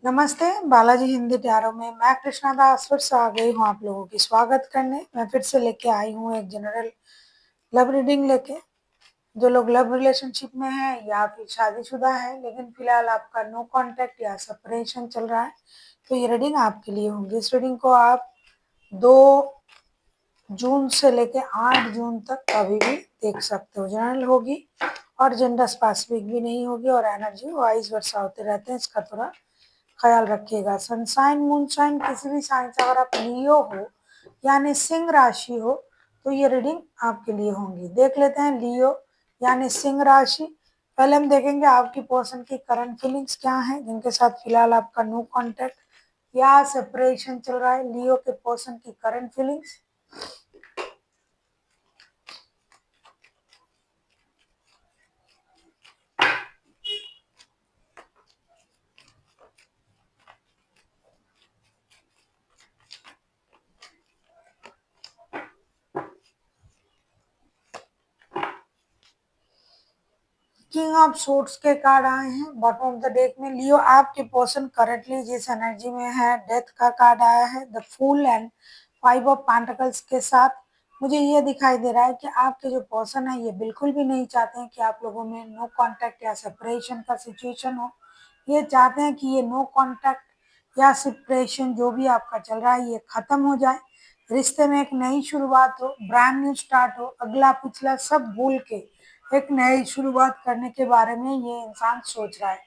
नमस्ते, बालाजी हिंदी प्यारों में मैं कृष्णा दास फिर से आ गई हूँ आप लोगों की स्वागत करने। मैं फिर से लेके आई हूँ एक जनरल लव रीडिंग लेके। जो लोग लव रिलेशनशिप में है या फिर शादीशुदा है लेकिन फिलहाल आपका नो कांटेक्ट या सेपरेशन चल रहा है, तो ये रीडिंग आपके लिए होगी। इस रीडिंग को आप 2 जून से लेके 8 जून तक कभी भी देख सकते हो। जनरल होगी और जेंडर स्पेसिफिक भी नहीं होगी और एनर्जी वाइज वर्षा होते रहते हैं, इसका थोड़ा ख्याल रखिएगा। सनशाइन मूनशाइन किसी भी साइन से अगर आप लियो हो यानी सिंह राशि हो तो ये रीडिंग आपके लिए होंगी। देख लेते हैं लियो यानी सिंह राशि। पहले हम देखेंगे आपकी पर्सन की करंट फीलिंग्स क्या है जिनके साथ फिलहाल आपका नो कांटेक्ट या सेपरेशन चल रहा है। लियो के पर्सन की current feelings. King of swords के कार्ड आए हैं बॉटम ऑफ द डेक में। लियो आपके पर्सन करंटली जिस एनर्जी में है, डेथ का कार्ड आया है, the fool and 5 of pentacles के साथ। मुझे ये दिखाई दे रहा है कि आपके जो पर्सन है ये बिल्कुल भी नहीं चाहते हैं कि आप लोगों में नो कांटेक्ट या सेपरेशन का सिचुएशन हो। ये चाहते हैं कि ये नो कांटेक्ट या सेपरेशन जो भी आपका चल रहा है ये खत्म हो जाए, रिश्ते में एक नई शुरुआत हो, ब्रांड न्यू स्टार्ट हो, अगला पिछला सब भूल के एक नई शुरुआत करने के बारे में ये इंसान सोच रहा है।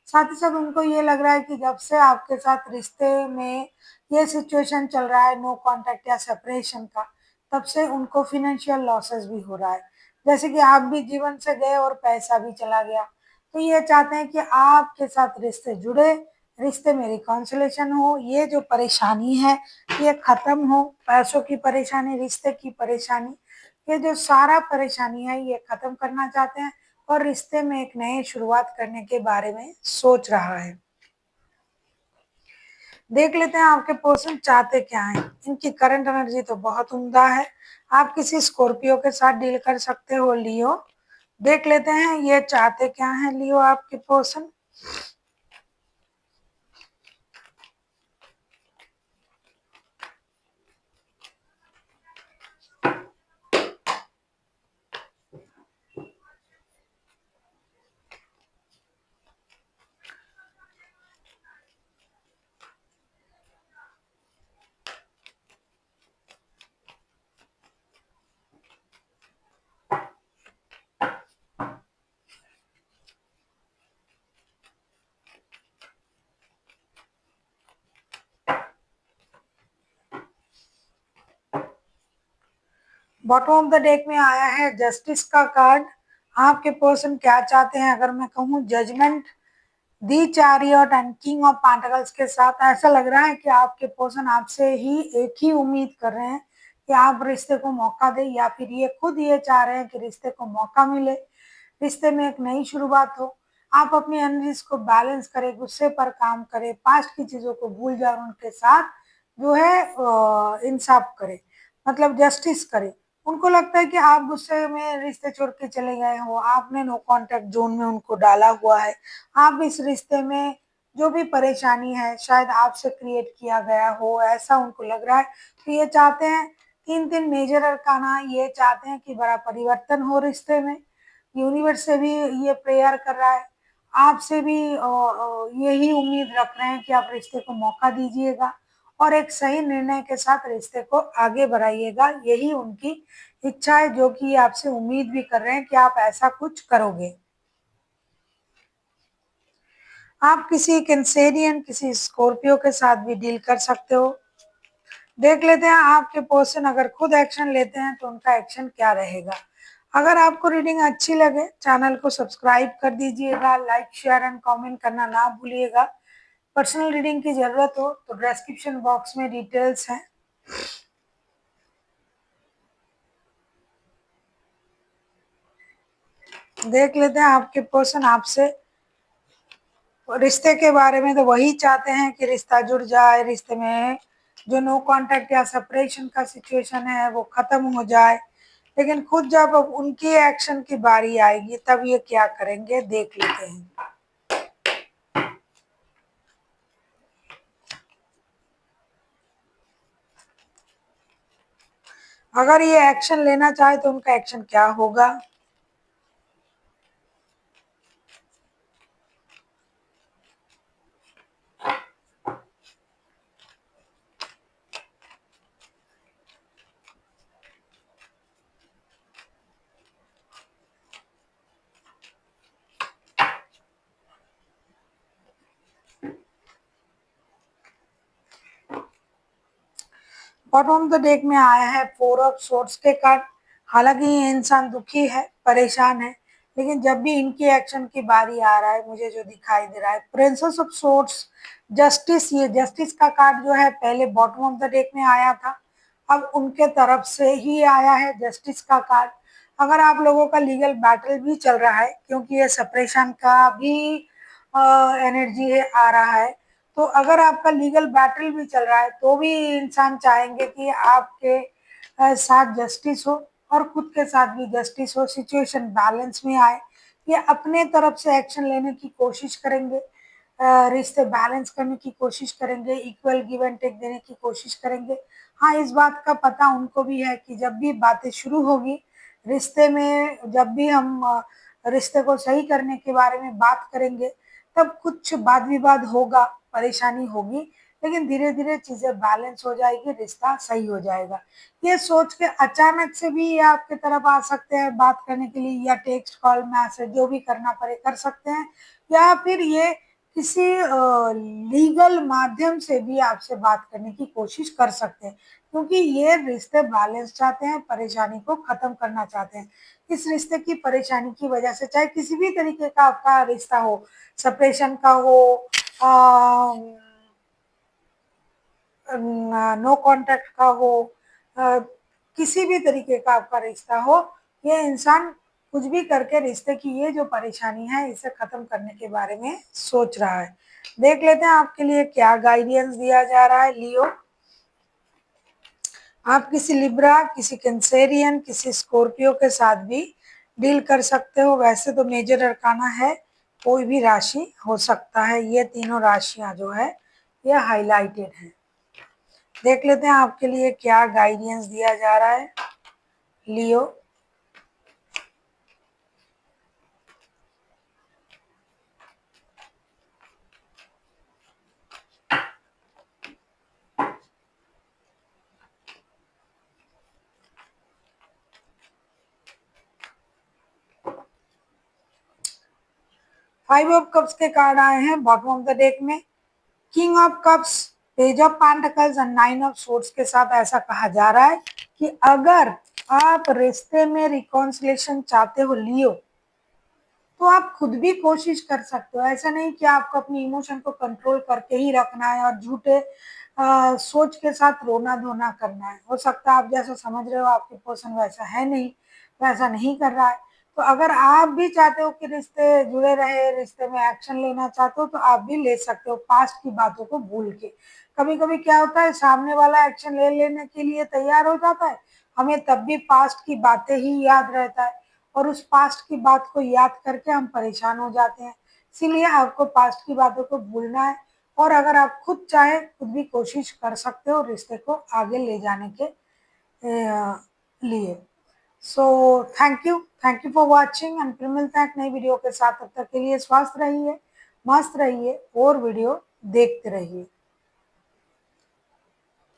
साथ ही साथ उनको ये लग रहा है कि जब से आपके साथ रिश्ते में ये सिचुएशन चल रहा है नो कांटेक्ट या सेपरेशन का, तब से उनको फिनेंशियल लॉसेस भी हो रहा है। जैसे कि आप भी जीवन से गए और पैसा भी चला गया। तो ये चाहते हैं कि आपके साथ रिश्ते जुड़े, रिश्ते में रिकॉन्सिलेशन हो, ये जो परेशानी है ये खत्म हो। पैसों की परेशानी, रिश्ते की परेशानी, ये जो सारा परेशानी है ये खत्म करना चाहते हैं और रिश्ते में एक नई शुरुआत करने के बारे में सोच रहा है। देख लेते हैं आपके पर्सन चाहते क्या हैं। इनकी करंट एनर्जी तो बहुत उम्दा है। आप किसी स्कॉर्पियो के साथ डील कर सकते हो लियो। देख लेते हैं ये चाहते क्या हैं लियो आपके person. Bottom of the deck में आया है जस्टिस का कार्ड। आपके पर्सन क्या चाहते हैं अगर मैं कहूँ, judgement, the chariot and king of pentacles के साथ। ऐसा लग रहा है कि आपके पर्सन आपसे ही एक ही उम्मीद कर रहे हैं कि आप रिश्ते को मौका दें, या फिर ये खुद ये चाह रहे हैं कि रिश्ते को मौका मिले, रिश्ते में एक नई शुरुआत हो। आप अपनी एनर्जीज को बैलेंस करें, गुस्से पर काम करें, पास्ट की चीजों को भूल जाए, उनके साथ जो है इंसाफ करें, मतलब जस्टिस करें। उनको लगता है कि आप गुस्से में रिश्ते छोड़ के चले गए हो, आपने नो कांटेक्ट जोन में उनको डाला हुआ है। आप इस रिश्ते में जो भी परेशानी है शायद आपसे क्रिएट किया गया हो, ऐसा उनको लग रहा है। तो ये चाहते हैं 3 मेजर अरकाना, ये चाहते हैं कि बड़ा परिवर्तन हो रिश्ते में। यूनिवर्स से भी ये प्रेयर कर रहा है, आपसे भी यही उम्मीद रख रहे हैं कि आप रिश्ते को मौका दीजिएगा और एक सही निर्णय के साथ रिश्ते को आगे बढ़ाइएगा। यही उनकी इच्छा है, जो कि आपसे उम्मीद भी कर रहे हैं कि आप ऐसा कुछ करोगे। आप किसी कैंसेरियन, किसी स्कॉर्पियो के साथ भी डील कर सकते हो। देख लेते हैं आपके पर्सन अगर खुद एक्शन लेते हैं तो उनका एक्शन क्या रहेगा। अगर आपको रीडिंग अच्छी लगे चैनल को सब्सक्राइब कर दीजिएगा, लाइक शेयर एंड कमेंट करना ना भूलिएगा। पर्सनल रीडिंग की जरूरत हो तो डिस्क्रिप्शन बॉक्स में डिटेल्स हैं। देख लेते हैं आपके पर्सन आपसे रिश्ते के बारे में तो वही चाहते हैं कि रिश्ता जुड़ जाए, रिश्ते में जो नो कांटेक्ट या सेपरेशन का सिचुएशन है वो खत्म हो जाए। लेकिन खुद जब उनकी एक्शन की बारी आएगी तब ये क्या करेंगे, देख लेते हैं। अगर ये एक्शन लेना चाहे तो उनका एक्शन क्या होगा? बॉटम ऑफ द डेक में आया है 4 ऑफ सोर्ड्स के कार्ड। हालांकि ये इंसान दुखी है, परेशान है, लेकिन जब भी इनकी एक्शन की बारी आ रहा है, मुझे जो दिखाई दे रहा है प्रिंसेस ऑफ सोर्ड्स, जस्टिस, ये जस्टिस का कार्ड जो है पहले बॉटम ऑफ द डेक में आया था, अब उनके तरफ से ही आया है जस्टिस का कार्ड। अगर आप लोगों का लीगल बैटल भी चल रहा है, क्योंकि ये सेपरेशन का भी एनर्जी है आ रहा है, तो अगर आपका लीगल बैटल भी चल रहा है तो भी इंसान चाहेंगे कि आपके साथ जस्टिस हो और खुद के साथ भी जस्टिस हो, सिचुएशन बैलेंस में आए। ये अपने तरफ से एक्शन लेने की कोशिश करेंगे, रिश्ते बैलेंस करने की कोशिश करेंगे, इक्वल गिव एंड टेक देने की कोशिश करेंगे। हाँ, इस बात का पता उनको भी है कि जब भी बातें शुरू होगी रिश्ते में, जब भी हम रिश्ते को सही करने के बारे में बात करेंगे, तब कुछ वाद विवाद होगा, परेशानी होगी, लेकिन धीरे धीरे चीजें बैलेंस हो जाएगी, रिश्ता सही हो जाएगा। ये सोच के अचानक से भी ये आपके तरफ आ सकते हैं बात करने के लिए, या टेक्स्ट कॉल मैसेज जो भी करना पड़े कर सकते हैं, या फिर ये किसी लीगल माध्यम से भी आपसे बात करने की कोशिश कर सकते हैं, क्योंकि ये रिश्ते बैलेंस चाहते हैं, परेशानी को खत्म करना चाहते हैं। इस रिश्ते की परेशानी की वजह से, चाहे किसी भी तरीके का आपका रिश्ता हो, सेपरेशन का हो, नो कांटेक्ट का हो, अ, किसी भी तरीके का आपका रिश्ता हो, ये इंसान कुछ भी करके रिश्ते की ये जो परेशानी है इसे खत्म करने के बारे में सोच रहा है। देख लेते हैं आपके लिए क्या गाइडेंस दिया जा रहा है लियो। आप किसी लिब्रा, किसी कैंसेरियन, किसी स्कॉर्पियो के साथ भी डील कर सकते हो। वैसे तो मेजर अरकाना है, कोई भी राशि हो सकता है, ये तीनों राशियां जो है ये हाईलाइटेड है। देख लेते हैं आपके लिए क्या गाइडेंस दिया जा रहा है लियो। 5 ऑफ कप्स के कार्ड आए हैं बॉटम ऑफ द डेक में। King of cups, page of pentacles और 9 ऑफ सोर्ड्स के साथ ऐसा कहा जा रहा है कि अगर आप रिश्ते में रिकॉन्सिलेशन चाहते हो लियो, तो आप खुद भी कोशिश कर सकते हो। ऐसा नहीं कि आपको अपनी इमोशन को कंट्रोल करके ही रखना है और झूठे सोच के साथ रोना धोना करना है। हो सकता है आप जैसा समझ रहे हो आपके पर्सन वैसा है नहीं, वैसा नहीं कर रहा है। तो अगर आप भी चाहते हो कि रिश्ते जुड़े रहे, रिश्ते में एक्शन लेना चाहते हो, तो आप भी ले सकते हो पास्ट की बातों को भूल के। कभी कभी क्या होता है, सामने वाला एक्शन ले लेने के लिए तैयार हो जाता है, हमें तब भी पास्ट की बातें ही याद रहता है, और उस पास्ट की बात को याद करके हम परेशान हो जाते हैं। इसीलिए आपको पास्ट की बातों को भूलना है, और अगर आप खुद चाहे खुद भी कोशिश कर सकते हो रिश्ते को आगे ले जाने के लिए। So thank you for watching, and फिर मिलते हैं एक नई वीडियो के साथ। तब तक के लिए स्वस्थ रहिए, मस्त रहिए और वीडियो देखते रहिए।